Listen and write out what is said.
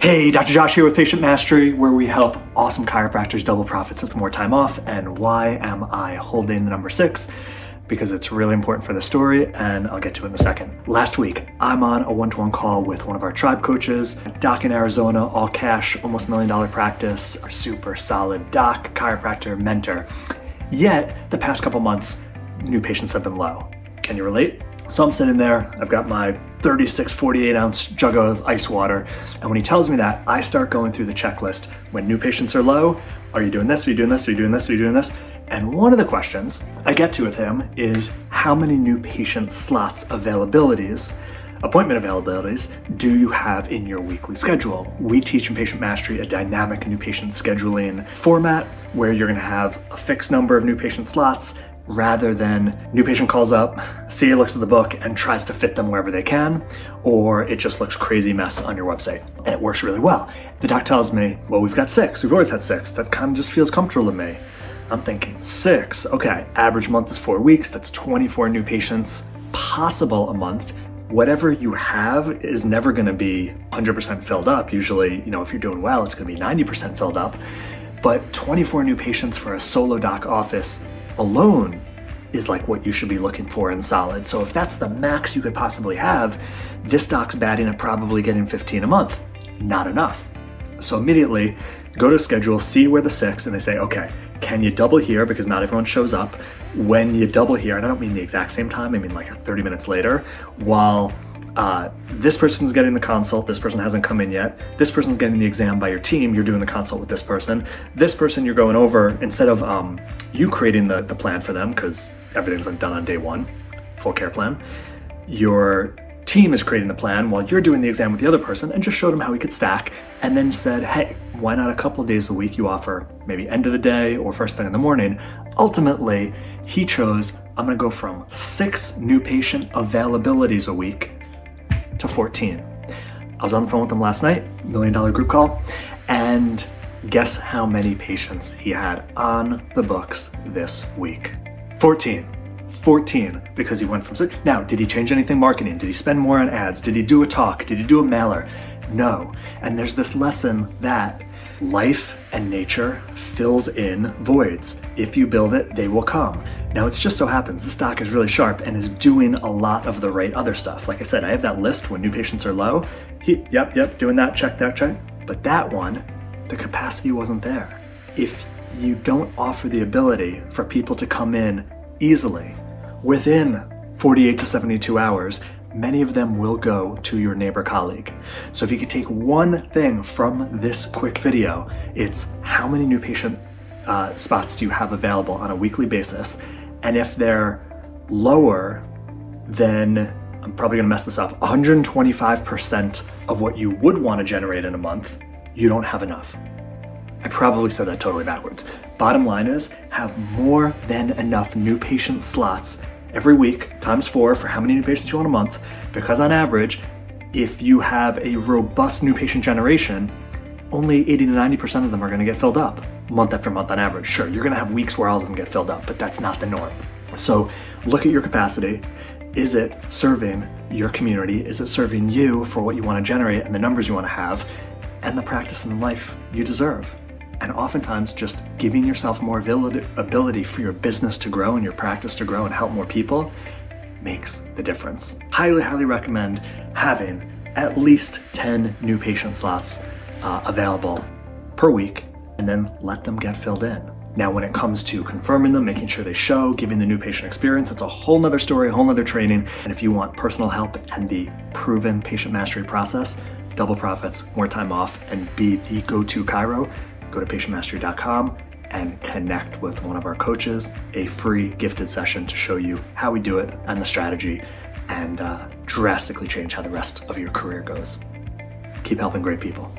Hey, Dr. Josh here with Patient Mastery, where we help awesome chiropractors double profits with more time off. And why am I holding the number 6? Because it's really important for the story, and I'll get to it in a second. Last week, I'm on a one-to-one call with one of our tribe coaches, doc in Arizona, all cash, almost $1 million practice, our super solid doc, chiropractor, mentor. Yet, the past couple months, new patients have been low. Can you relate? So I'm sitting there, I've got my 36, 48 ounce jug of ice water. And when he tells me that, I start going through the checklist. When new patients are low, are you doing this? Are you doing this? Are you doing this? Are you doing this? And one of the questions I get to with him is how many new patient slots appointment availabilities do you have in your weekly schedule? We teach in Patient Mastery a dynamic new patient scheduling format where you're gonna have a fixed number of new patient slots rather than new patient calls up, CA looks at the book and tries to fit them wherever they can, or it just looks crazy mess on your website. And it works really well. The doc tells me, well, we've got 6. We've always had 6. That kind of just feels comfortable to me. I'm thinking 6, okay. Average month is 4 weeks. That's 24 new patients possible a month. Whatever you have is never gonna be 100% filled up. Usually, if you're doing well, it's gonna be 90% filled up. But 24 new patients for a solo doc office alone is like what you should be looking for in solid. So if that's the max you could possibly have, this doc's batting at probably getting 15 a month. Not enough. So immediately go to schedule, see where the 6, and they say, okay, can you double here? Because not everyone shows up. When you double here, and I don't mean the exact same time, I mean like 30 minutes later, while this person's getting the consult, this person hasn't come in yet, this person's getting the exam by your team, you're doing the consult with this person you're going over, instead of you creating the plan for them, because everything's done on day 1, full care plan, your team is creating the plan while you're doing the exam with the other person, and just showed him how he could stack, and then said, hey, why not a couple of days a week you offer, maybe end of the day or first thing in the morning. Ultimately, he chose, I'm gonna go from 6 new patient availabilities a week to 14. I was on the phone with him last night, $1 million group call, and guess how many patients he had on the books this week? 14, because he went from 6. Now, did he change anything marketing? Did he spend more on ads? Did he do a talk? Did he do a mailer? No. And there's this lesson that life and nature fills in voids. If you build it, they will come. Now, it just so happens this doc is really sharp and is doing a lot of the right other stuff. Like I said, I have that list when new patients are low. Yep, doing that, check. But that one, the capacity wasn't there. If you don't offer the ability for people to come in easily, within 48 to 72 hours, many of them will go to your neighbor colleague. So if you could take one thing from this quick video, it's how many new patient spots do you have available on a weekly basis? And if they're lower than, I'm probably gonna mess this up, 125% of what you would wanna generate in a month, you don't have enough. I probably said that totally backwards. Bottom line is, have more than enough new patient slots every week, times 4 for how many new patients you want a month, because on average, if you have a robust new patient generation, only 80 to 90% of them are gonna get filled up month after month on average. Sure, you're gonna have weeks where all of them get filled up, but that's not the norm. So look at your capacity. Is it serving your community? Is it serving you for what you wanna generate and the numbers you wanna have and the practice and the life you deserve? And oftentimes just giving yourself more ability for your business to grow and your practice to grow and help more people makes the difference. Highly, highly recommend having at least 10 new patient slots available per week, and then let them get filled in. Now, when it comes to confirming them, making sure they show, giving the new patient experience, it's a whole nother story, a whole nother training. And if you want personal help and the proven patient mastery process, double profits, more time off, and be the go-to chiro, go to patientmastery.com and connect with one of our coaches, a free gifted session to show you how we do it and the strategy, and drastically change how the rest of your career goes. Keep helping great people.